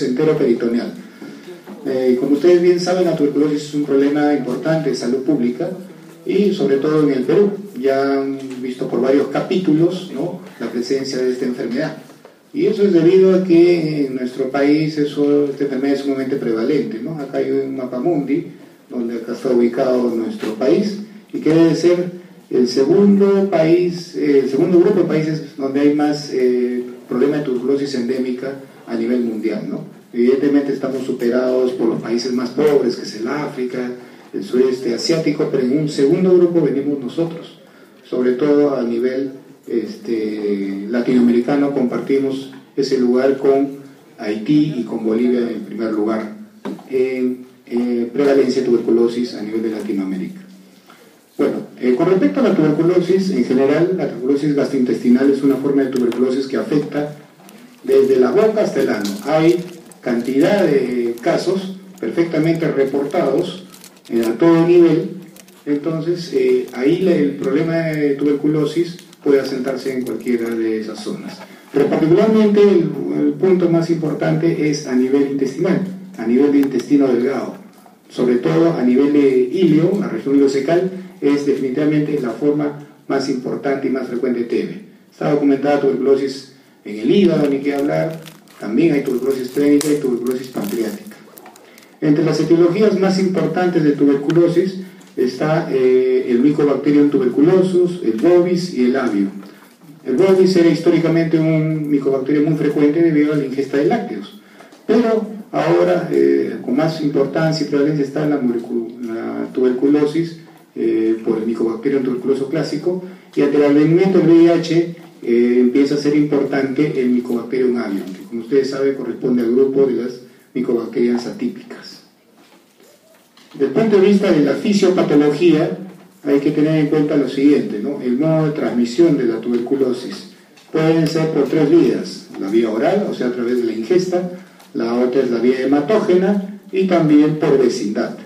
enteroperitoneal. Como ustedes bien saben, la tuberculosis es un problema importante de salud pública y sobre todo en el Perú. Ya han visto por varios capítulos, ¿no?, la presencia de esta enfermedad. Y eso es debido a que en nuestro país esta enfermedad es sumamente prevalente, ¿no? Acá hay un mapamundi donde acá está ubicado nuestro país y que debe ser el segundo país, el segundo grupo de países donde hay más problema de tuberculosis endémica a nivel mundial, ¿no? Evidentemente estamos superados por los países más pobres, que es el África, el sureste asiático, pero en un segundo grupo venimos nosotros, sobre todo a nivel latinoamericano. Compartimos ese lugar con Haití y con Bolivia en primer lugar en prevalencia de tuberculosis a nivel de Latinoamérica. Bueno, con respecto a la tuberculosis en general, la tuberculosis gastrointestinal es una forma de tuberculosis que afecta desde la boca hasta el ano. Hay cantidad de casos perfectamente reportados a todo nivel. Entonces ahí el problema de tuberculosis puede asentarse en cualquiera de esas zonas, pero particularmente el punto más importante es a nivel intestinal, a nivel de intestino delgado, sobre todo a nivel de ileo. La región ileocecal es definitivamente la forma más importante y más frecuente de TB. Está documentada tuberculosis en el hígado, ni qué hablar. También hay tuberculosis clínica y tuberculosis pancreática. Entre las etiologías más importantes de tuberculosis está el Mycobacterium tuberculosus, el bovis y el avio. El bovis era históricamente un micobacterio muy frecuente debido a la ingesta de lácteos, pero ahora con más importancia y prevalencia está la tuberculosis por el Mycobacterium tuberculoso clásico, y ante el advenimiento del VIH empieza a ser importante el Mycobacterium avium, que como ustedes saben corresponde al grupo de las micobacterias atípicas. Desde el punto de vista de la fisiopatología, hay que tener en cuenta lo siguiente, ¿no? El modo de transmisión de la tuberculosis pueden ser por tres vías: la vía oral, o sea, a través de la ingesta; la otra es la vía hematógena, y también por vecindad.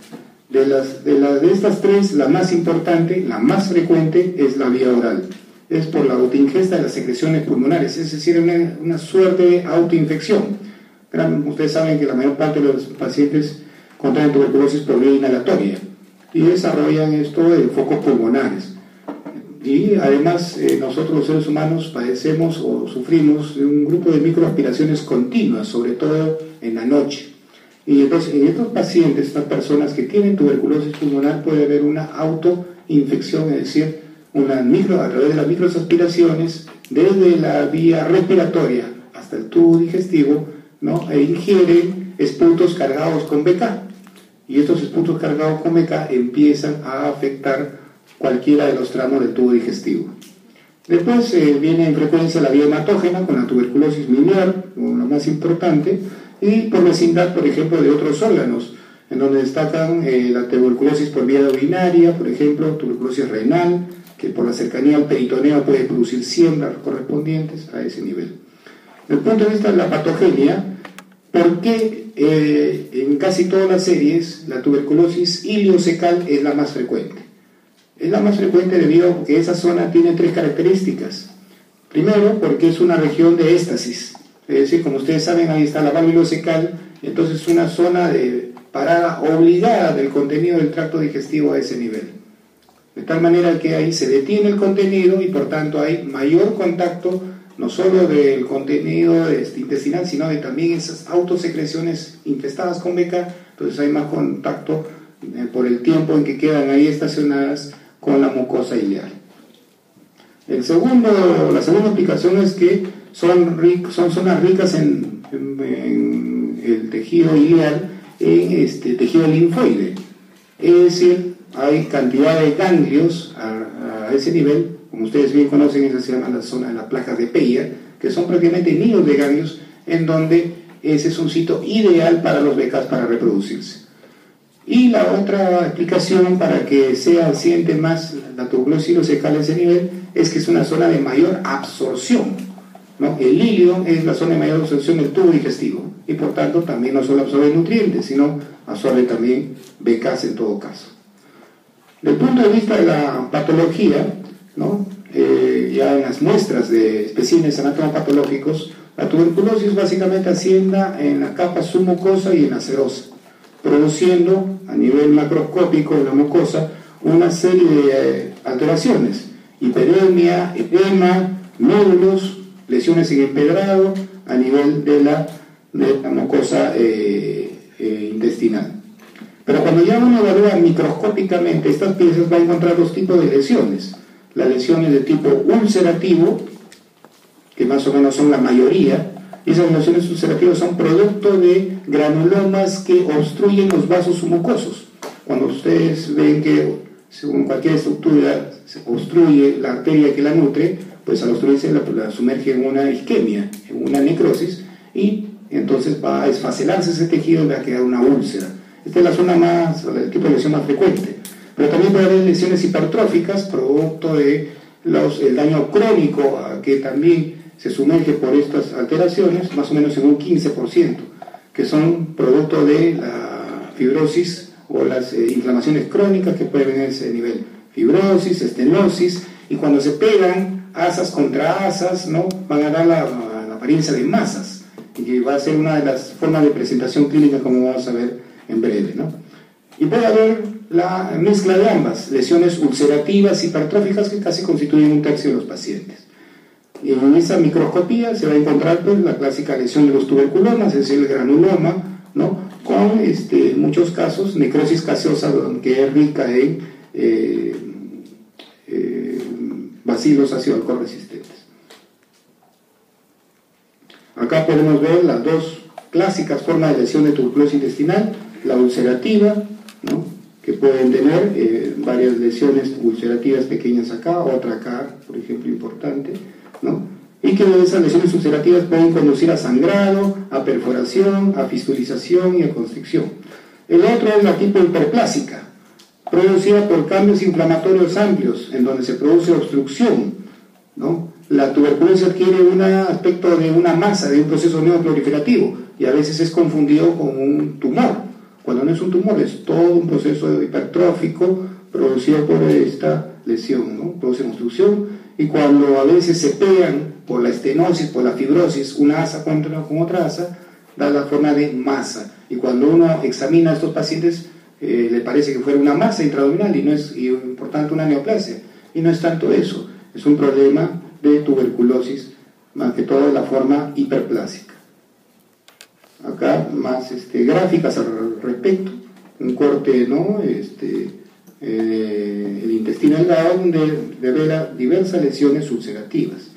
De estas tres, la más importante, la más frecuente, es la vía oral. Es por la autoingesta de las secreciones pulmonares, es decir, una suerte de autoinfección. Ustedes saben que la mayor parte de los pacientes contraen tuberculosis por vía inhalatoria y desarrollan esto en focos pulmonares. Y además nosotros los seres humanos padecemos o sufrimos de un grupo de microaspiraciones continuas, sobre todo en la noche. Y entonces en estos pacientes, estas personas que tienen tuberculosis pulmonar, puede haber una autoinfección, es decir, a través de las microaspiraciones, desde la vía respiratoria hasta el tubo digestivo, ¿no?, e ingieren esputos cargados con BK. Y estos esputos cargados con BK empiezan a afectar cualquiera de los tramos del tubo digestivo. Después viene en frecuencia la vía hematógena con la tuberculosis miliar, como la más importante, y por vecindad, por ejemplo, de otros órganos, en donde destacan la tuberculosis por vía urinaria, por ejemplo, tuberculosis renal, que por la cercanía al peritoneo puede producir siembras correspondientes a ese nivel. Desde el punto de vista de la patogenia, ¿por qué en casi todas las series la tuberculosis ileocecal es la más frecuente? Es la más frecuente debido a que esa zona tiene tres características. Primero, porque es una región de éstasis, es decir, como ustedes saben, ahí está la válvula ileocecal, entonces es una zona de parada obligada del contenido del tracto digestivo a ese nivel. De tal manera que ahí se detiene el contenido y por tanto hay mayor contacto, no solo del contenido intestinal, sino de también esas autosecreciones infestadas con BK. Entonces hay más contacto por el tiempo en que quedan ahí estacionadas con la mucosa ileal. La segunda explicación es que son zonas ricas en el tejido ileal, en tejido linfoide. Es decir, hay cantidad de ganglios a ese nivel. Como ustedes bien conocen, esa se llama la zona de las placas de Peyer, que son prácticamente nidos de ganglios, en donde ese es un sitio ideal para los BKs para reproducirse. Y la otra explicación para que se siente más la tuberculosis ileocecal a ese nivel es que es una zona de mayor absorción, ¿no? El ilio es la zona de mayor absorción del tubo digestivo y por tanto también no solo absorbe nutrientes, sino absorbe también BKs en todo caso. Desde el punto de vista de la patología, ¿no?, ya en las muestras de especímenes anatomopatológicos La tuberculosis básicamente asienta en la capa submucosa y en la serosa, produciendo a nivel macroscópico en la mucosa una serie de alteraciones: hiperemia, edema, nódulos, lesiones en empedrado a nivel de la mucosa intestinal. Pero cuando ya uno evalúa microscópicamente estas piezas, va a encontrar dos tipos de lesiones: las lesiones de tipo ulcerativo, que más o menos son la mayoría, y esas lesiones ulcerativas son producto de granulomas que obstruyen los vasos submucosos. Cuando ustedes ven que según cualquier estructura se obstruye la arteria que la nutre, pues al obstruirse la sumerge en una isquemia, en una necrosis, y entonces va a esfacelarse ese tejido y va a quedar una úlcera. Esta es la zona más, el tipo de lesión más frecuente. Pero también puede haber lesiones hipertróficas, producto de el daño crónico que también se sumerge por estas alteraciones, más o menos en un 15%, que son producto de la fibrosis o las inflamaciones crónicas que pueden venir a ese nivel. Fibrosis, estenosis, y cuando se pegan asas contra asas, ¿no?, van a dar la apariencia de masas, y que va a ser una de las formas de presentación clínica, como vamos a ver en breve, ¿no? Y puede haber la mezcla de ambas, lesiones ulcerativas, hipertróficas, que casi constituyen un tercio de los pacientes. Y en esa microscopía se va a encontrar, pues, la clásica lesión de los tuberculomas, es decir, el granuloma, ¿no?, con en muchos casos necrosis gaseosa, que es rica en bacilos ácido alcohol resistentes. Acá podemos ver las dos clásicas formas de lesión de tuberculosis intestinal: la ulcerativa, ¿no?, que pueden tener varias lesiones ulcerativas pequeñas acá, otra acá, por ejemplo, importante, ¿no?, y que esas lesiones ulcerativas pueden conducir a sangrado, a perforación, a fistulización y a constricción. El otro es la tipo hiperplásica, producida por cambios inflamatorios amplios, en donde se produce obstrucción, ¿no? La tuberculosis adquiere un aspecto de una masa, de un proceso neoproliferativo, y a veces es confundido con un tumor, cuando no es un tumor, es todo un proceso hipertrófico producido por esta lesión, ¿no? Produce obstrucción, y cuando a veces se pegan por la estenosis, por la fibrosis, una asa con otra asa, da la forma de masa. Y cuando uno examina a estos pacientes, le parece que fuera una masa intraabdominal y por tanto una neoplasia. Y no es tanto eso, es un problema de tuberculosis, más que todo la forma hiperplásica. Acá más gráficas al respecto, un corte, ¿no?, el intestino delgado, donde revela diversas lesiones ulcerativas.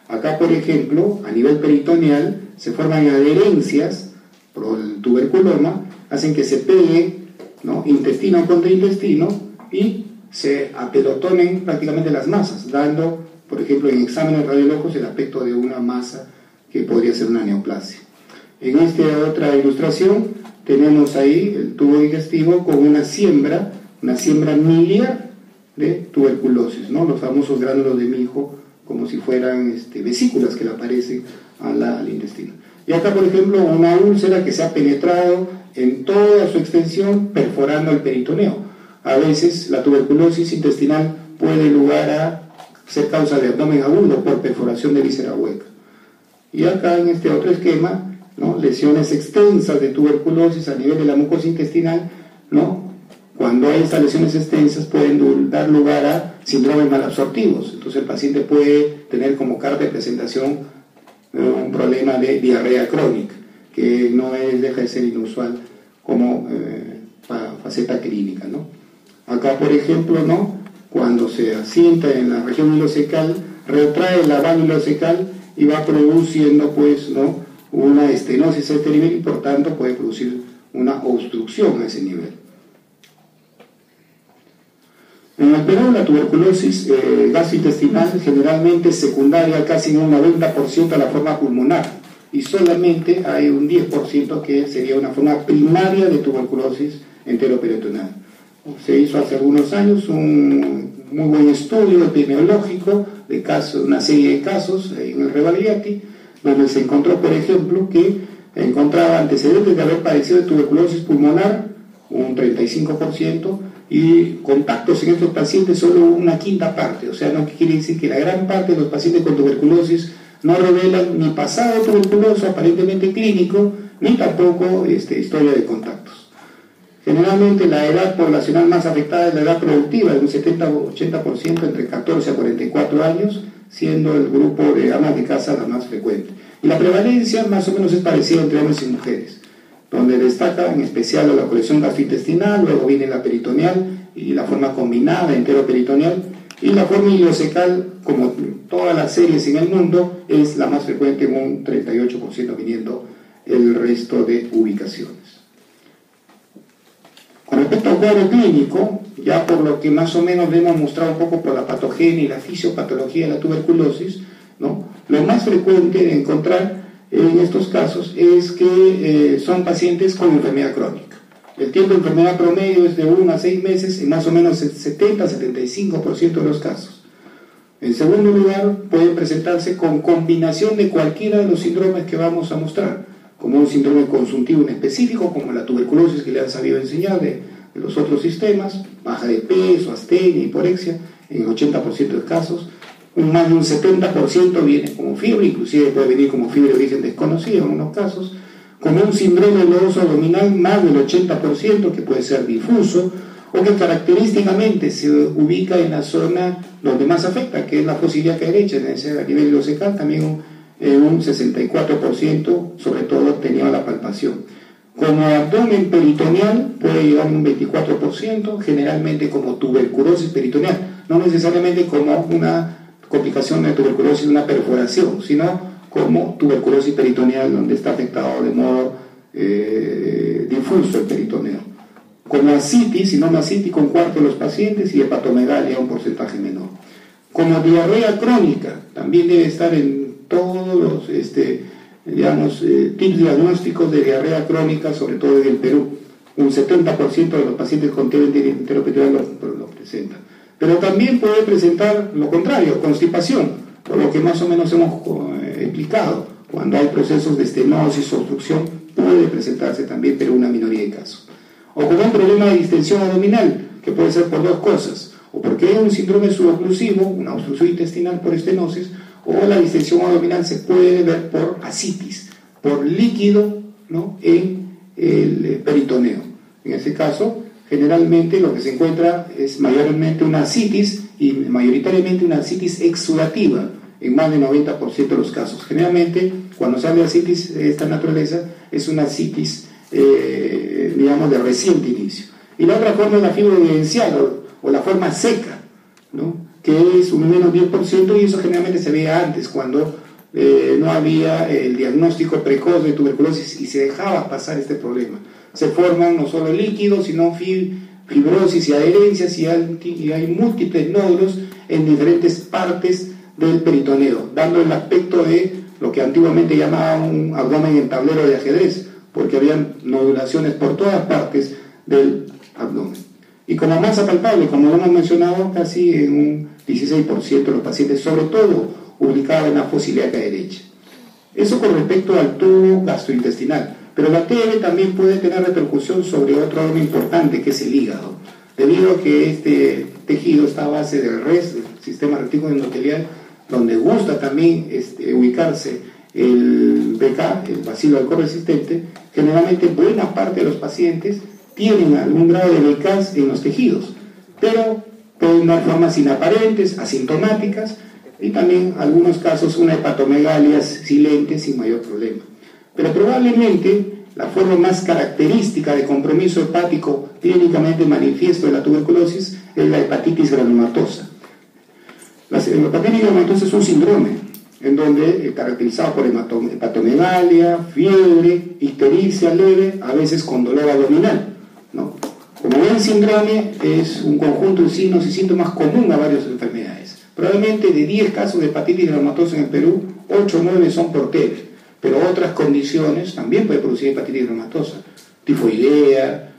Acá, por ejemplo, a nivel peritoneal se forman adherencias por el tuberculoma, hacen que se pegue, ¿no?, intestino contra intestino y se apelotonen prácticamente las masas, dando, por ejemplo, en exámenes radiológicos el aspecto de una masa que podría ser una neoplasia. En esta otra ilustración tenemos ahí el tubo digestivo con una siembra miliar de tuberculosis, ¿no?, los famosos gránulos de mijo, como si fueran vesículas que le aparecen al intestino. Y acá, por ejemplo, una úlcera que se ha penetrado en toda su extensión, perforando el peritoneo. A veces la tuberculosis intestinal puede lugar a ser causa de abdomen agudo por perforación de víscera hueca. Y acá en este otro esquema, ¿no?, lesiones extensas de tuberculosis a nivel de la mucosa intestinal, ¿no? Cuando hay estas lesiones extensas pueden dar lugar a síndromes malabsortivos. Entonces el paciente puede tener como carta de presentación un problema de diarrea crónica, que no deja de ser inusual como faceta clínica, ¿no? Acá, por ejemplo, ¿no?, cuando se asienta en la región ileocecal, retrae la válvula ileocecal y va produciendo, pues, ¿no?, una estenosis a este nivel, y por tanto puede producir una obstrucción a ese nivel. En el Perú, la tuberculosis gastrointestinal generalmente es secundaria casi en un 90% a la forma pulmonar, y solamente hay un 10% que sería una forma primaria de tuberculosis enteroperitoneal. Se hizo hace algunos años un muy buen estudio epidemiológico de casos, una serie de casos en el Revalidati, donde se encontró, por ejemplo, que encontraba antecedentes de haber padecido de tuberculosis pulmonar, un 35%, y contactos en estos pacientes solo una quinta parte. O sea, no quiere decir que la gran parte de los pacientes con tuberculosis no revelan ni pasado tuberculoso aparentemente clínico, ni tampoco historia de contactos. Generalmente la edad poblacional más afectada es la edad productiva, de un 70-80% entre 14 a 44 años, siendo el grupo de amas de casa la más frecuente. Y la prevalencia más o menos es parecida entre hombres y mujeres, donde destaca en especial la colección gastrointestinal, luego viene la peritoneal y la forma combinada entero-peritoneal, y la forma ileocecal, como todas las series en el mundo, es la más frecuente en un 38%, viniendo el resto de ubicaciones. Con respecto al cuadro clínico, ya por lo que más o menos le hemos mostrado un poco por la patogenia y la fisiopatología de la tuberculosis, ¿no? Lo más frecuente de encontrar en estos casos es que son pacientes con enfermedad crónica. El tiempo de enfermedad promedio es de 1 a 6 meses en más o menos el 70-75% de los casos. En segundo lugar, pueden presentarse con combinación de cualquiera de los síndromes que vamos a mostrar, como un síndrome consuntivo en específico, como la tuberculosis que le han sabido enseñar de los otros sistemas, baja de peso, astenia, hiporexia, en el 80% de casos. Más de un 70% viene como fiebre, inclusive puede venir como fiebre de origen desconocido en unos casos, como un síndrome lodoso abdominal, más del 80%, que puede ser difuso, o que característicamente se ubica en la zona donde más afecta, que es la fosa ilíaca derecha, es decir, a nivel ileocecal también un 64%, sobre todo tenido la palpación. Como abdomen peritoneal puede llegar a un 24%, generalmente como tuberculosis peritoneal, no necesariamente como una complicación de tuberculosis, una perforación, sino como tuberculosis peritoneal, donde está afectado de modo difuso el peritoneo. Como ascitis, sinoma ascítico, un cuarto de los pacientes, y hepatomegalia, un porcentaje menor. Como diarrea crónica, también debe estar en todos los tips diagnósticos de diarrea crónica, sobre todo en el Perú. Un 70% de los pacientes con TBT enteroperitoneal lo presentan. Pero también puede presentar lo contrario, constipación, por lo que más o menos hemos explicado. Cuando hay procesos de estenosis o obstrucción, puede presentarse también, pero una minoría de casos. O como un problema de distensión abdominal, que puede ser por dos cosas, o porque hay un síndrome suboclusivo, una obstrucción intestinal por estenosis, o la distensión abdominal se puede ver por ascitis, por líquido, ¿no?, en el peritoneo. En ese caso, generalmente lo que se encuentra es mayormente una ascitis, y mayoritariamente una ascitis exudativa, en más del 90% de los casos. Generalmente, cuando sale ascitis de esta naturaleza, es una ascitis, digamos, de reciente inicio. Y la otra forma es la fibra evidencial, o la forma seca, ¿no?, que es un menos 10%, y eso generalmente se veía antes, cuando no había el diagnóstico precoz de tuberculosis y se dejaba pasar este problema. Se forman no solo líquidos, sino fibrosis y adherencias, y hay múltiples nódulos en diferentes partes del peritoneo, dando el aspecto de lo que antiguamente llamaban un abdomen en tablero de ajedrez, porque habían nodulaciones por todas partes del abdomen. Y como masa palpable, como lo hemos mencionado, casi en un 16% de los pacientes, sobre todo ubicado en la fosa ilíaca derecha. Eso con respecto al tubo gastrointestinal. Pero la TB también puede tener repercusión sobre otro órgano importante, que es el hígado, debido a que este tejido está a base del RES, del sistema retículo endotelial, donde gusta también ubicarse el BK, el bacilo alcohol resistente. Generalmente buena parte de los pacientes tienen algún grado de BK en los tejidos, pero pueden dar formas inaparentes, asintomáticas, y también en algunos casos una hepatomegalia silente sin mayor problema. Pero probablemente la forma más característica de compromiso hepático clínicamente manifiesto de la tuberculosis es la hepatitis granulomatosa. La hepatitis granulomatosa es un síndrome en donde caracterizado por hepatomegalia, fiebre, ictericia leve, a veces con dolor abdominal, ¿no? Como buen síndrome, es un conjunto de signos y síntomas común a varias enfermedades. Probablemente de 10 casos de hepatitis granulomatosa en el Perú, 8 o 9 son por TB. Pero otras condiciones también pueden producir hepatitis granulomatosa: tifoidea,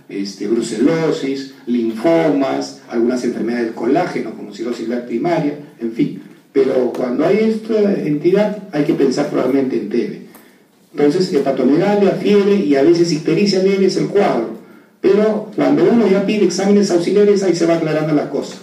brucelosis, linfomas, algunas enfermedades del colágeno como cirrosis primaria, en fin. Pero cuando hay esta entidad hay que pensar probablemente en TB. Entonces, hepatomegalia, fiebre y a veces ictericia leve es el cuadro. Pero cuando uno ya pide exámenes auxiliares, ahí se va aclarando la cosa.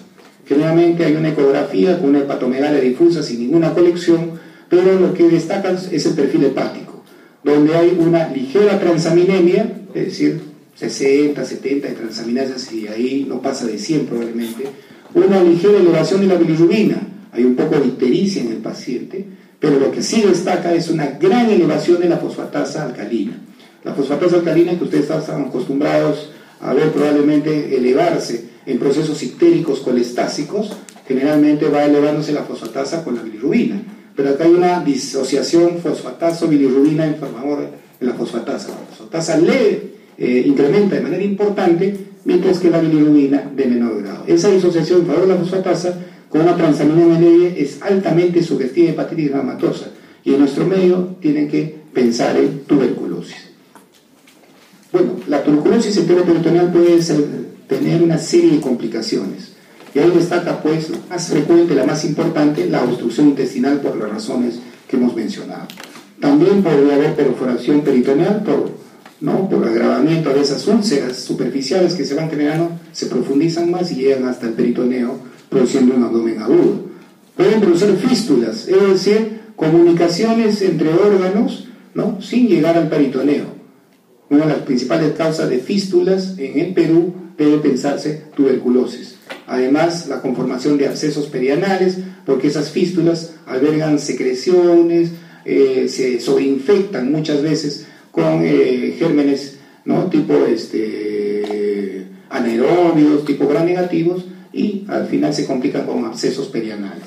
Generalmente hay una ecografía con una hepatomegalia difusa sin ninguna colección, pero lo que destacan es el perfil hepático, donde hay una ligera transaminemia, es decir, 60, 70 de transaminasas, y ahí no pasa de 100 probablemente, una ligera elevación de la bilirrubina, hay un poco de ictericia en el paciente, pero lo que sí destaca es una gran elevación de la fosfatasa alcalina. La fosfatasa alcalina, que ustedes están acostumbrados a ver probablemente elevarse en procesos ictéricos colestásicos, generalmente va elevándose la fosfatasa con la bilirrubina, pero acá hay una disociación fosfataso-bilirrubina en favor de la fosfatasa. La fosfatasa incrementa de manera importante, mientras que la bilirrubina de menor grado. Esa disociación en favor de la fosfatasa con una transaminina leve es altamente sugestiva de hepatitis gramatosa, y en nuestro medio tienen que pensar en tuberculosis. Bueno, la tuberculosis enteroperitoneal puede tener una serie de complicaciones, y ahí destaca pues la más frecuente, la más importante, la obstrucción intestinal por las razones que hemos mencionado. También podría haber perforación peritoneal por agravamiento de esas úlceras superficiales que se van generando, se profundizan más y llegan hasta el peritoneo, produciendo un abdomen agudo. Pueden producir fístulas, es decir, comunicaciones entre órganos, ¿no?, sin llegar al peritoneo. Una de las principales causas de fístulas en el Perú debe pensarse tuberculosis. Además, la conformación de abscesos perianales, porque esas fístulas albergan secreciones, se sobreinfectan muchas veces con gérmenes, ¿no?, tipo anaerobios, tipo gram negativos, y al final se complican con abscesos perianales.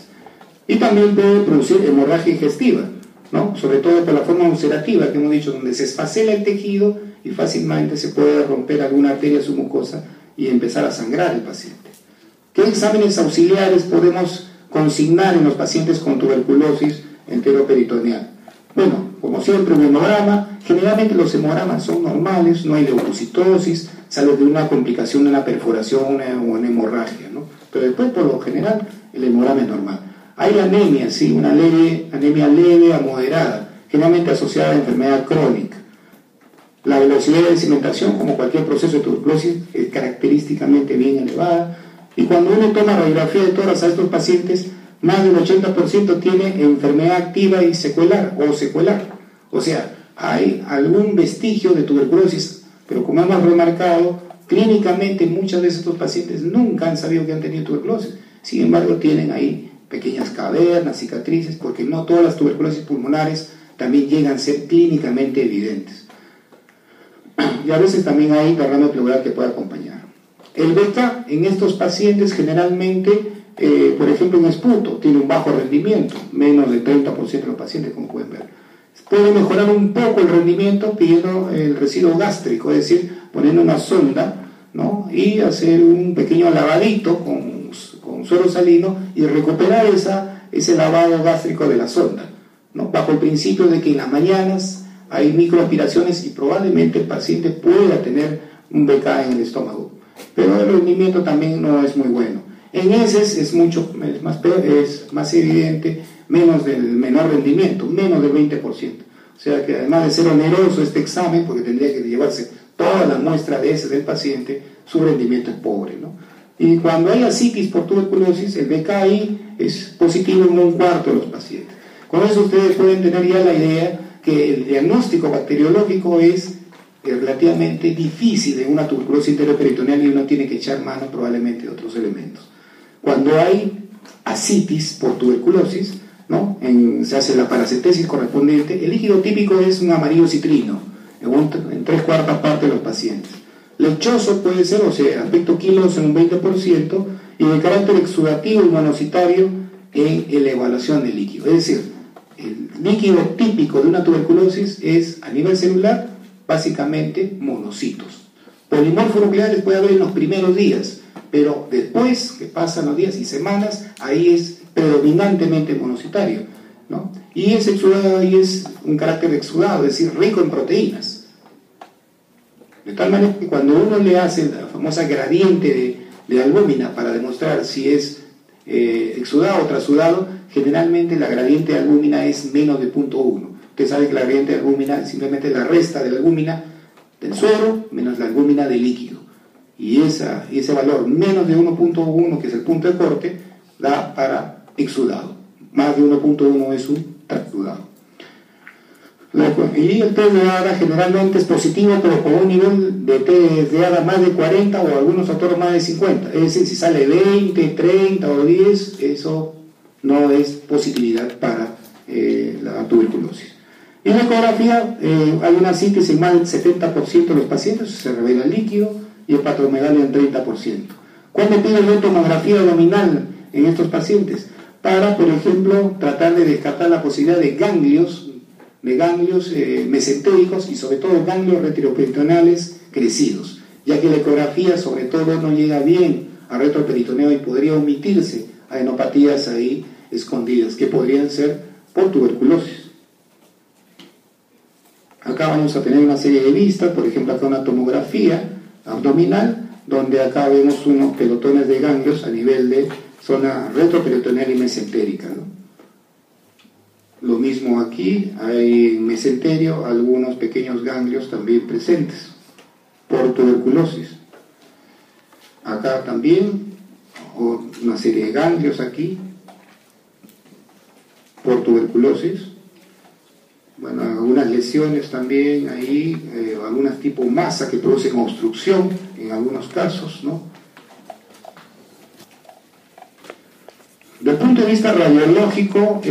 Y también puede producir hemorragia digestiva, ¿no?, sobre todo por la forma ulcerativa que hemos dicho, donde se esfacela el tejido y fácilmente se puede romper alguna arteria submucosa y empezar a sangrar el paciente. ¿Qué exámenes auxiliares podemos consignar en los pacientes con tuberculosis enteroperitoneal? Bueno, como siempre, un hemograma. Generalmente los hemogramas son normales, no hay leucocitosis, salvo de una complicación de una perforación o una hemorragia, ¿no? Pero después, por lo general, el hemograma es normal. Hay anemia, sí, una anemia leve a moderada, generalmente asociada a enfermedad crónica. La velocidad de cimentación, como cualquier proceso de tuberculosis, es característicamente bien elevada. Y cuando uno toma radiografía de tórax a estos pacientes, más del 80% tiene enfermedad activa y secuelar o secuelar. O sea, hay algún vestigio de tuberculosis, pero como hemos remarcado, clínicamente muchas veces estos pacientes nunca han sabido que han tenido tuberculosis. Sin embargo, tienen ahí pequeñas cavernas, cicatrices, porque no todas las tuberculosis pulmonares también llegan a ser clínicamente evidentes. Y a veces también hay derrame pleural que puede acompañar. El beta en estos pacientes generalmente, por ejemplo en esputo, tiene un bajo rendimiento, menos del 30% de los pacientes, como pueden ver. Puede mejorar un poco el rendimiento pidiendo el residuo gástrico, es decir, poniendo una sonda, ¿no?, y hacer un pequeño lavadito con suero salino y recuperar ese lavado gástrico de la sonda, ¿no?, bajo el principio de que en las mañanas hay microaspiraciones y probablemente el paciente pueda tener un BK en el estómago, pero el rendimiento también no es muy bueno. En heces es más evidente, menos del menor rendimiento, menos del 20%. O sea que además de ser oneroso este examen, porque tendría que llevarse toda la muestra de heces del paciente, su rendimiento es pobre, ¿no? Y cuando hay ascitis por tuberculosis, el BKI es positivo en 1/4 de los pacientes. Con eso ustedes pueden tener ya la idea que el diagnóstico bacteriológico es relativamente difícil en una tuberculosis enteroperitoneal y uno tiene que echar mano probablemente de otros elementos. Cuando hay ascitis por tuberculosis, ¿no?, se hace la paracentesis correspondiente, el líquido típico es un amarillo citrino, en 3/4 parte de los pacientes. Lechoso puede ser, o sea, aspecto quiloso en un 20%, y de carácter exudativo y monocitario en la evaluación del líquido. Es decir, el líquido típico de una tuberculosis es, a nivel celular, básicamente monocitos. Polimorfonucleares puede haber en los primeros días, pero después que pasan los días y semanas, ahí es predominantemente monocitario, ¿no? Y ese exudado ahí es un carácter exudado, es decir, rico en proteínas. De tal manera que cuando uno le hace la famosa gradiente de albúmina para demostrar si es exudado o trasudado, generalmente la gradiente de albúmina es menos de 0.1. Usted sabe que la gradiente de albúmina es simplemente la resta de la albúmina del suero menos la albúmina del líquido. Y ese valor menos de 1.1, que es el punto de corte, da para exudado. Más de 1.1 es un tracto dudado. Y el test de ADA generalmente es positivo, pero con un nivel de test de ADA más de 40 o algunos autores más de 50. Es decir, si sale 20, 30 o 10, eso no es positividad para la tuberculosis. Y en la ecografía hay una síntesis en más del 70% de los pacientes, se revela el líquido, y hepatomegalia en 30%. ¿Cuándo pido yo tomografía abdominal en estos pacientes? Para, por ejemplo, tratar de descartar la posibilidad de ganglios mesentéricos y sobre todo ganglios retroperitoneales crecidos, ya que la ecografía sobre todo no llega bien al retroperitoneo y podría omitirse adenopatías ahí escondidas, que podrían ser por tuberculosis. Acá vamos a tener una serie de vistas, por ejemplo acá una tomografía abdominal, donde acá vemos unos pelotones de ganglios a nivel de zona retroperitoneal y mesentérica, ¿no? Lo mismo aquí, hay en mesenterio algunos pequeños ganglios también presentes por tuberculosis. Acá también una serie de ganglios aquí por tuberculosis. Bueno, algunas lesiones también ahí, algunas tipo masa que producen obstrucción en algunos casos, ¿no? Desde el punto de vista radiológico,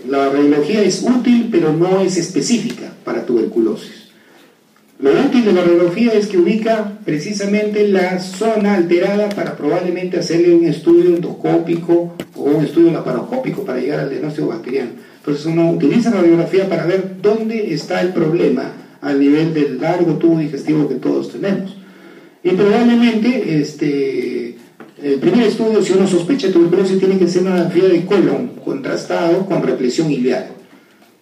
la radiología es útil, pero no es específica para tuberculosis. Lo útil de la radiología es que ubica precisamente la zona alterada para probablemente hacerle un estudio endoscópico o un estudio laparoscópico para llegar al diagnóstico bacteriano. Entonces uno utiliza la radiografía para ver dónde está el problema a nivel del largo tubo digestivo que todos tenemos. Y probablemente el primer estudio, si uno sospecha de tuberculosis, tiene que ser una radiografía de colon contrastado con represión ileal.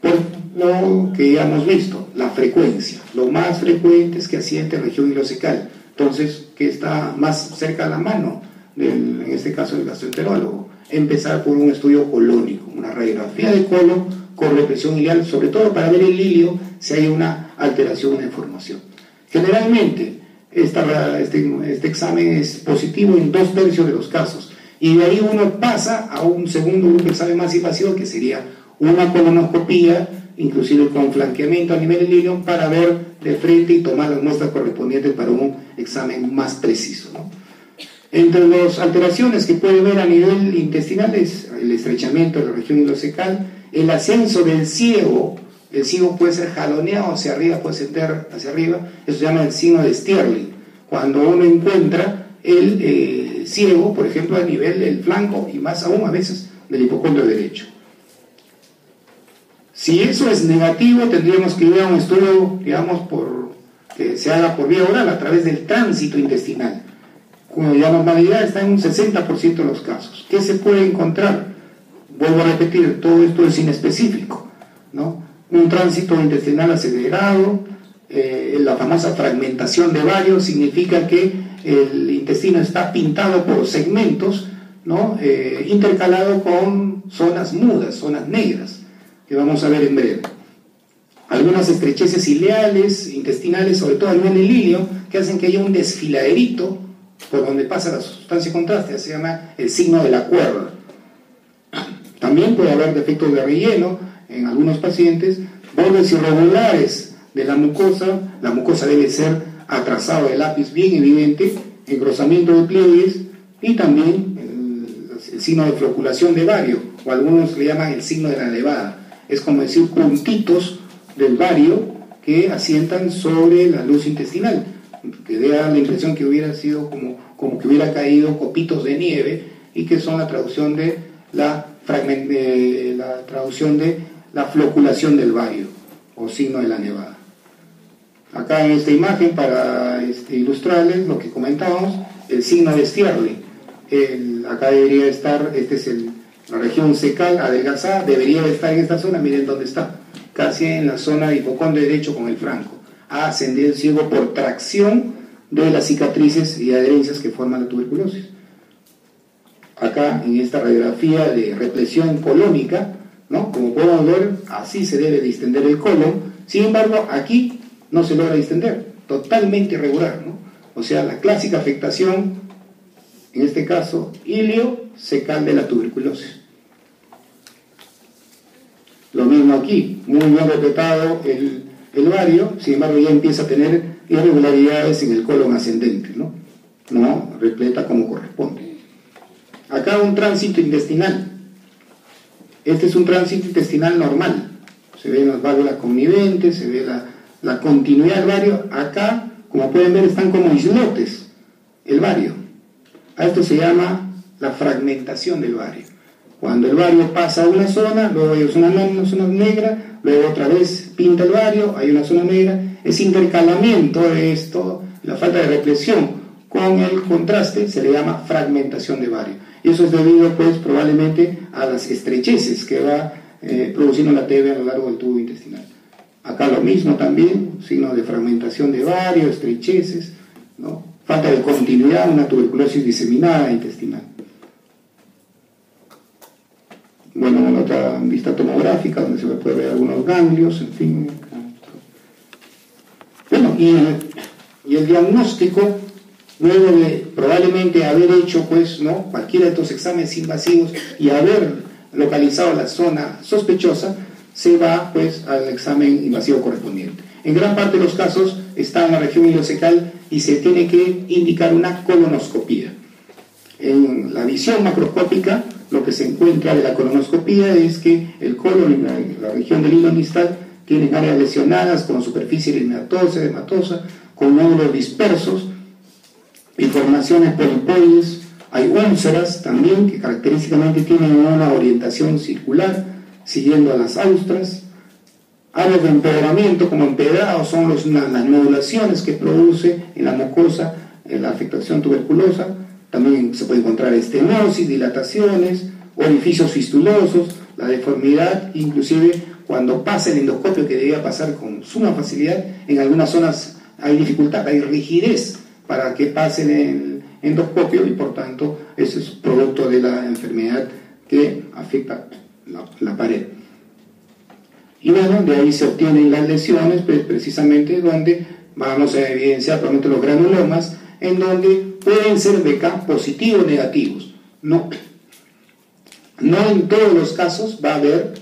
Por lo que ya hemos visto, la frecuencia. Lo más frecuente es que asiente región ileocecal. Entonces, ¿qué está más cerca a la mano? En este caso, el gastroenterólogo. Empezar por un estudio colónico, una radiografía de colon con represión ileal, sobre todo para ver el ilio si hay una alteración, una información. Generalmente, este examen es positivo en 2/3 de los casos, y de ahí uno pasa a un segundo grupo de examen más invasivo, que sería una colonoscopía, inclusive con flanqueamiento a nivel del ilio, para ver de frente y tomar las muestras correspondientes para un examen más preciso, ¿no? Entre las alteraciones que puede ver a nivel intestinal es el estrechamiento de la región ileocecal, el ascenso del ciego. El ciego puede ser jaloneado hacia arriba, puede ascender hacia arriba, eso se llama el signo de Stirling. Cuando uno encuentra el ciego, por ejemplo, a nivel del flanco y más aún a veces del hipocondrio derecho. Si eso es negativo, tendríamos que ir a un estudio, digamos, que se haga por vía oral a través del tránsito intestinal. Cuya normalidad está en un 60% de los casos. ¿Qué se puede encontrar? Vuelvo a repetir, todo esto es inespecífico, ¿no? Un tránsito intestinal acelerado, la famosa fragmentación de vario, significa que el intestino está pintado por segmentos, ¿no? Intercalado con zonas mudas, zonas negras, que vamos a ver en breve. Algunas estrecheces ileales, intestinales, sobre todo a nivel del ilio, que hacen que haya un desfiladerito por donde pasa la sustancia de contraste, se llama el signo de la cuerda. También puede haber defectos de relleno en algunos pacientes, bordes irregulares de la mucosa debe ser atrasado del lápiz bien evidente, engrosamiento de pliegues y también el signo de floculación de vario, o algunos le llaman el signo de la levada. Es como decir puntitos del vario que asientan sobre la luz intestinal, que da la impresión que hubiera sido como que hubiera caído copitos de nieve, y que son la traducción de la floculación del vario o signo de la nevada. Acá en esta imagen, para ilustrarles lo que comentábamos, el signo de Stirling. Acá debería estar, la región cecal adelgazada, debería estar en esta zona, miren dónde está, casi en la zona de hipocondrio derecho con el franco. Ha ascendido el ciego por tracción de las cicatrices y adherencias que forman la tuberculosis. Acá en esta radiografía de represión colónica, ¿no? Como podemos ver, así se debe distender el colon. Sin embargo, aquí no se logra distender, totalmente irregular, ¿no? O sea, la clásica afectación, en este caso, ilio-cecal de la tuberculosis. Lo mismo aquí, muy bien repletado el vario, sin embargo ya empieza a tener irregularidades en el colon ascendente, ¿no? No repleta como corresponde. Acá un tránsito intestinal. Este es un tránsito intestinal normal. Se ven las válvulas conniventes, se ve la continuidad del vario. Acá, como pueden ver, están como islotes el vario. A esto se llama la fragmentación del vario. Cuando el vario pasa a una zona, luego hay una zona negra, luego otra vez pinta el vario, hay una zona negra. Ese intercalamiento de esto, la falta de represión con el contraste, se le llama fragmentación de vario. Y eso es debido, pues, probablemente a las estrecheces que va produciendo la TB a lo largo del tubo intestinal. Acá lo mismo también, signos de fragmentación de vario, estrecheces, ¿no? Falta de continuidad, una tuberculosis diseminada intestinal. Bueno, una otra vista tomográfica donde se puede ver algunos ganglios, en fin. Bueno, y el diagnóstico, luego de probablemente haber hecho, pues, ¿no?, cualquiera de estos exámenes invasivos y haber localizado la zona sospechosa, se va, pues, al examen invasivo correspondiente. En gran parte de los casos está en la región ileocecal y se tiene que indicar una colonoscopía. En la visión macroscópica, lo que se encuentra de la colonoscopía es que el colon y la región del hilo distal tienen áreas lesionadas con superficie eritematosa, edematosa, con nódulos dispersos, informaciones polipoides, hay úlceras también que característicamente tienen una orientación circular, siguiendo a las austras. Áreas de empedramiento como empedrados son las nodulaciones que produce en la mucosa la afectación tuberculosa. También se puede encontrar estenosis, dilataciones, orificios fistulosos, la deformidad, inclusive cuando pasa el endoscopio, que debía pasar con suma facilidad, en algunas zonas hay dificultad, hay rigidez para que pase el endoscopio y por tanto eso es producto de la enfermedad que afecta la pared. Y bueno, de ahí se obtienen las lesiones, pues, precisamente donde vamos a evidenciar probablemente los granulomas, en donde pueden ser BK positivos o negativos. No en todos los casos va a haber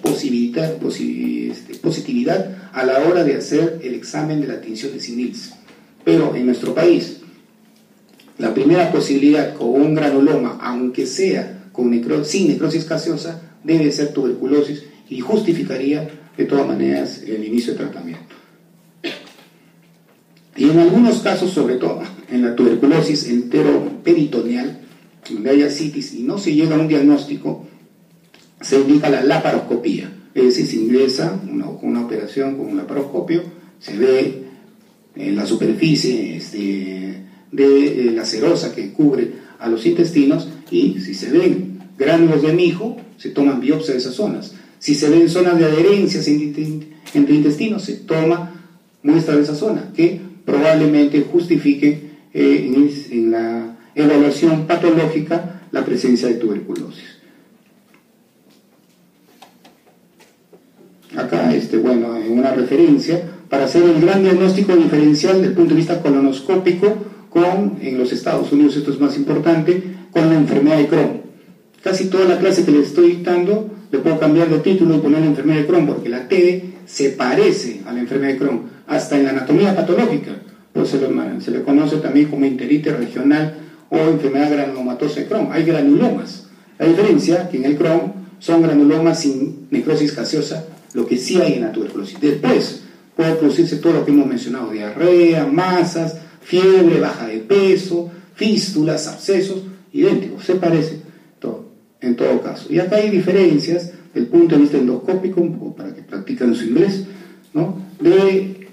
positividad a la hora de hacer el examen de la tinción de SNILS. Pero en nuestro país, la primera posibilidad con un granuloma, aunque sea sin necrosis gaseosa, debe ser tuberculosis y justificaría de todas maneras el inicio de tratamiento. Y en algunos casos, sobre todo en la tuberculosis enteroperitoneal, donde hay ascitis y no se llega a un diagnóstico, se indica la laparoscopía, es decir, se ingresa con una operación con un laparoscopio, se ve la superficie de la serosa que cubre a los intestinos, y si se ven gránulos de mijo, se toman biopsias de esas zonas. Si se ven zonas de adherencias entre intestinos, se toma muestra de esa zona, que probablemente justifique en la evaluación patológica la presencia de tuberculosis. Acá, bueno, una referencia para hacer el gran diagnóstico diferencial desde el punto de vista colonoscópico en los Estados Unidos, esto es más importante, con la enfermedad de Crohn. Casi toda la clase que les estoy dictando le puedo cambiar de título y poner la enfermedad de Crohn, porque la TB se parece a la enfermedad de Crohn, hasta en la anatomía patológica, pues se le conoce también como enteritis regional o enfermedad granulomatosa de Crohn. Hay granulomas. La diferencia que en el Crohn son granulomas sin necrosis gaseosa, lo que sí hay en la tuberculosis. Después puede producirse todo lo que hemos mencionado: diarrea, masas, fiebre, baja de peso, fístulas, abscesos, idénticos, se parece todo, en todo caso. Y acá hay diferencias del punto de vista endoscópico, para que practiquen su inglés, ¿no?, de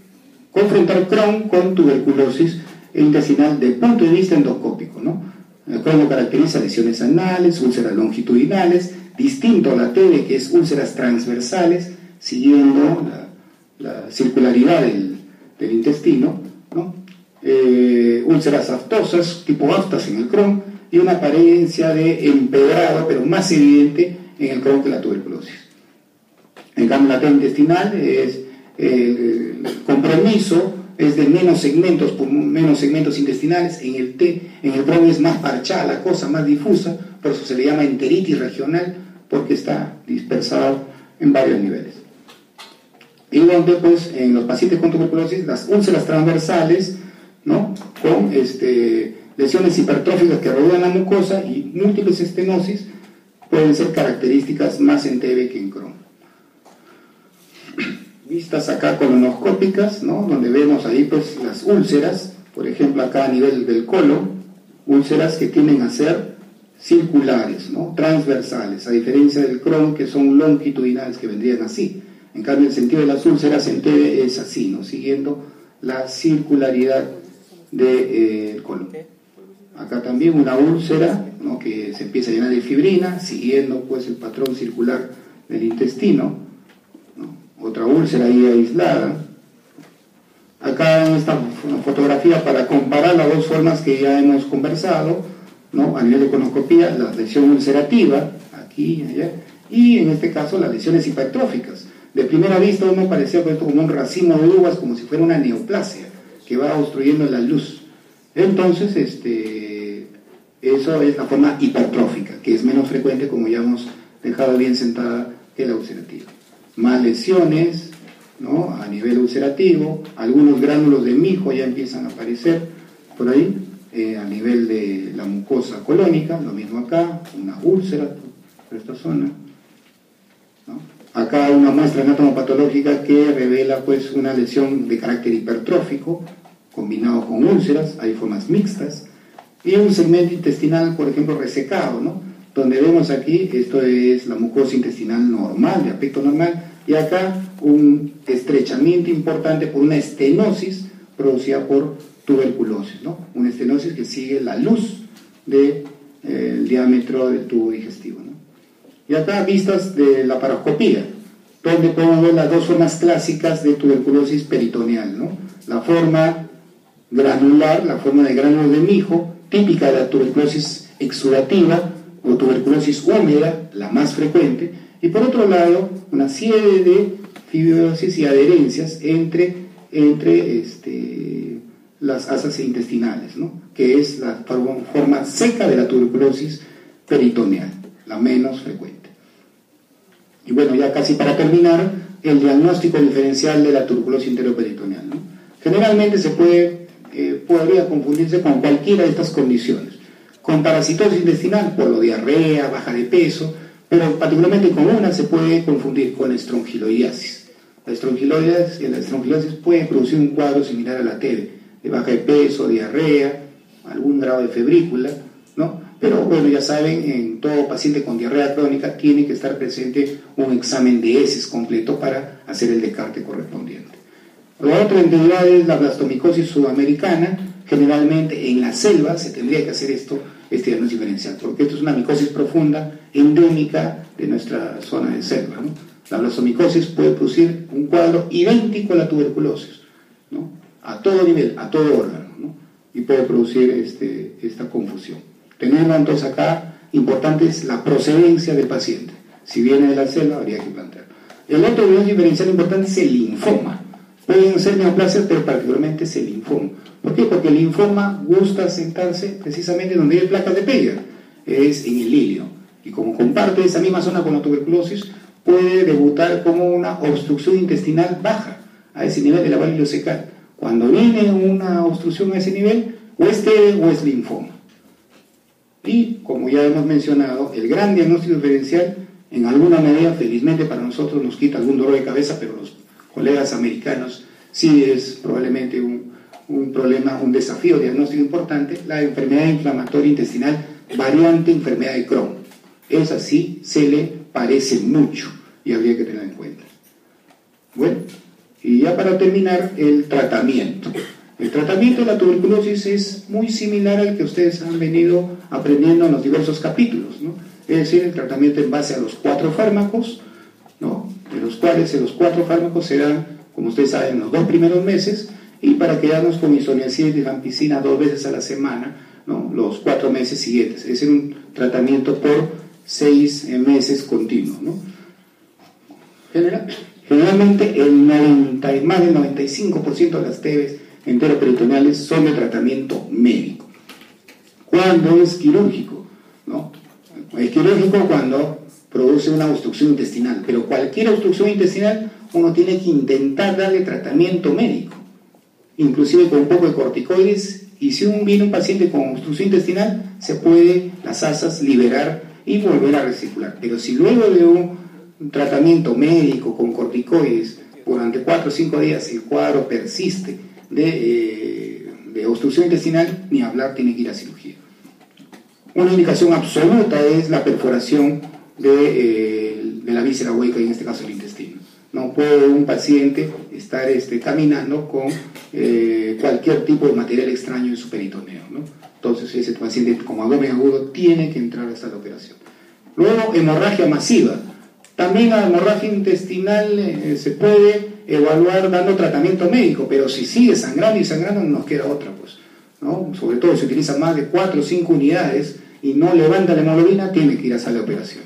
confrontar Crohn con tuberculosis intestinal del punto de vista endoscópico, ¿no? El Crohn lo caracteriza lesiones anales, úlceras longitudinales, distinto a la TB, que es úlceras transversales, siguiendo la circularidad del intestino, ¿no? Úlceras aftosas, tipo aftas en el Crohn, y una apariencia de empedrado, pero más evidente en el Crohn que la tuberculosis. En cambio, la TB intestinal es compromiso, es de menos segmentos intestinales. En el Crohn es más parchada la cosa, más difusa, por eso se le llama enteritis regional, porque está dispersado en varios niveles. y donde pues en los pacientes con tuberculosis las úlceras transversales, ¿no?, con lesiones hipertróficas que rodean la mucosa y múltiples estenosis pueden ser características más en TB que en Crohn. Vistas acá colonoscópicas, ¿no?, donde vemos ahí pues las úlceras, por ejemplo acá a nivel del colon, úlceras que tienden a ser circulares, ¿no?, transversales, a diferencia del Crohn, que son longitudinales, que vendrían así. En cambio, el sentido de las úlceras en TB es así, ¿no?, siguiendo la circularidad del colon. Acá también una úlcera, ¿no?, que se empieza a llenar de fibrina, siguiendo pues el patrón circular del intestino, ¿no? Otra úlcera ahí aislada. Acá en esta fotografía, para comparar las dos formas que ya hemos conversado, ¿no?, a nivel de colonoscopía, la lesión ulcerativa, aquí y allá, y en este caso las lesiones hipertróficas. De primera vista uno parecía esto como un racimo de uvas, como si fuera una neoplasia que va obstruyendo la luz. Entonces, eso es la forma hipertrófica, que es menos frecuente, como ya hemos dejado bien sentada, que la ulcerativa. Más lesiones, ¿no?, a nivel ulcerativo, algunos gránulos de mijo ya empiezan a aparecer por ahí, a nivel de la mucosa colónica, lo mismo acá, una úlcera por esta zona, ¿no? Acá una muestra anatomopatológica que revela pues una lesión de carácter hipertrófico combinado con úlceras, hay formas mixtas, y un segmento intestinal, por ejemplo, resecado, ¿no?, donde vemos aquí, esto es la mucosa intestinal normal, de aspecto normal, y acá un estrechamiento importante por una estenosis producida por tuberculosis, ¿no?, una estenosis que sigue la luz del diámetro del tubo digestivo, ¿no? Y acá vistas de la paroscopía, donde podemos ver las dos formas clásicas de tuberculosis peritoneal, ¿no?, la forma granular, la forma de gránulos de mijo, típica de la tuberculosis exudativa o tuberculosis húmeda, la más frecuente, y por otro lado, una serie de fibrosis y adherencias entre las asas intestinales, ¿no?, que es la forma seca de la tuberculosis peritoneal, la menos frecuente. Y bueno, ya casi para terminar, el diagnóstico diferencial de la tuberculosis enteroperitoneal, ¿no? Generalmente podría confundirse con cualquiera de estas condiciones, con parasitosis intestinal, por diarrea, baja de peso, pero particularmente con una se puede confundir con estrongiloidiasis. La estrongiloidiasis puede producir un cuadro similar a la TB, de baja de peso, diarrea, algún grado de febrícula, ¿no? Pero bueno, ya saben, en todo paciente con diarrea crónica tiene que estar presente un examen de heces completo para hacer el descarte correspondiente. La otra entidad es la blastomicosis sudamericana. Generalmente en la selva se tendría que hacer este diagnóstico diferencial, porque esto es una micosis profunda, endémica de nuestra zona de selva, ¿no? La blastomicosis puede producir un cuadro idéntico a la tuberculosis, ¿no?, a todo nivel, a todo órgano, ¿no?, y puede producir esta confusión. Teniendo entonces acá importante es la procedencia del paciente. Si viene de la selva, habría que plantear. El otro diagnóstico diferencial importante es el linfoma. Pueden ser neoplasias, pero particularmente es el linfoma. ¿Por qué? Porque el linfoma gusta sentarse precisamente donde hay placas de Peyerl, es en el ilio. Y como comparte esa misma zona con la tuberculosis, puede debutar como una obstrucción intestinal baja, a ese nivel de la válvula ileocecal. Cuando viene una obstrucción a ese nivel, o es TB o es linfoma. Y, como ya hemos mencionado, el gran diagnóstico diferencial, en alguna medida, felizmente para nosotros, nos quita algún dolor de cabeza, pero los colegas americanos sí es probablemente un problema, un desafío diagnóstico importante, la enfermedad inflamatoria intestinal variante enfermedad de Crohn. Esa sí se le parece mucho y habría que tenerla en cuenta. Bueno, y ya para terminar, el tratamiento. El tratamiento de la tuberculosis es muy similar al que ustedes han venido aprendiendo en los diversos capítulos, ¿no? Es decir, el tratamiento en base a los 4 fármacos, ¿no?, de los cuales los 4 fármacos serán, como ustedes saben, en los 2 primeros meses, y para quedarnos con isoniazid y rifampicina 2 veces a la semana, ¿no?, los 4 meses siguientes. Es decir, un tratamiento por 6 meses continuos, ¿no? Generalmente más del 95% de las TBs enteroperitoneales son de tratamiento médico. ¿Cuándo es quirúrgico? ¿No? Es quirúrgico cuando produce una obstrucción intestinal, pero cualquier obstrucción intestinal uno tiene que intentar darle tratamiento médico, inclusive con un poco de corticoides, y si viene un paciente con obstrucción intestinal, se puede las asas liberar y volver a recircular. Pero si luego de un tratamiento médico con corticoides durante 4 o 5 días el cuadro persiste de obstrucción intestinal, ni hablar, tiene que ir a cirugía. Una indicación absoluta es la perforación de la víscera hueca, en este caso el intestino. No puede un paciente estar caminando con cualquier tipo de material extraño en su peritoneo, ¿no? Entonces ese paciente con abdomen agudo tiene que entrar hasta la operación. Luego, hemorragia masiva. También la hemorragia intestinal se puede evaluar dando tratamiento médico, pero si sigue sangrando y sangrando, no nos queda otra, pues, ¿no? Sobre todo si utiliza más de 4 o 5 unidades y no levanta la hemoglobina, tiene que ir a sala de operación.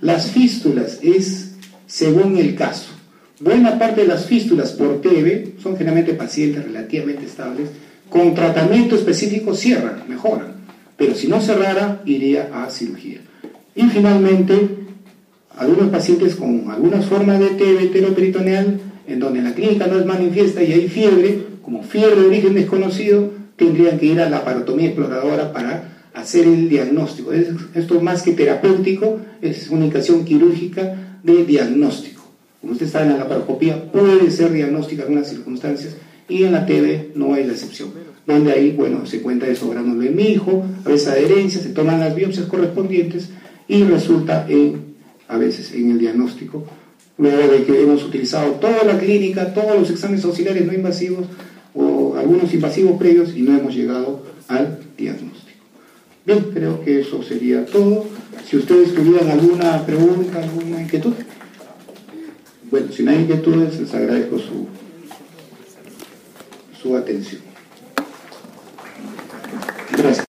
Las fístulas es según el caso. Buena parte de las fístulas por TB son generalmente pacientes relativamente estables, con tratamiento específico cierran, mejoran, pero si no cerrara, iría a cirugía. Y finalmente, algunos pacientes con algunas formas de TB heteroperitoneal, en donde la clínica no es manifiesta y hay fiebre, como fiebre de origen desconocido, tendrían que ir a la laparotomía exploradora para hacer el diagnóstico. Esto más que terapéutico, es una indicación quirúrgica de diagnóstico. Como usted sabe, en la laparoscopía puede ser diagnóstica en algunas circunstancias y en la TB no es la excepción. Donde ahí, bueno, se cuenta de sobranos de mijo, a veces adherencias, se toman las biopsias correspondientes y resulta a veces en el diagnóstico, luego de que hemos utilizado toda la clínica, todos los exámenes auxiliares no invasivos o algunos invasivos previos y no hemos llegado al diagnóstico. Bien, creo que eso sería todo. Si ustedes tuvieran alguna pregunta, alguna inquietud. Bueno, si no hay inquietudes, les agradezco su atención. Gracias.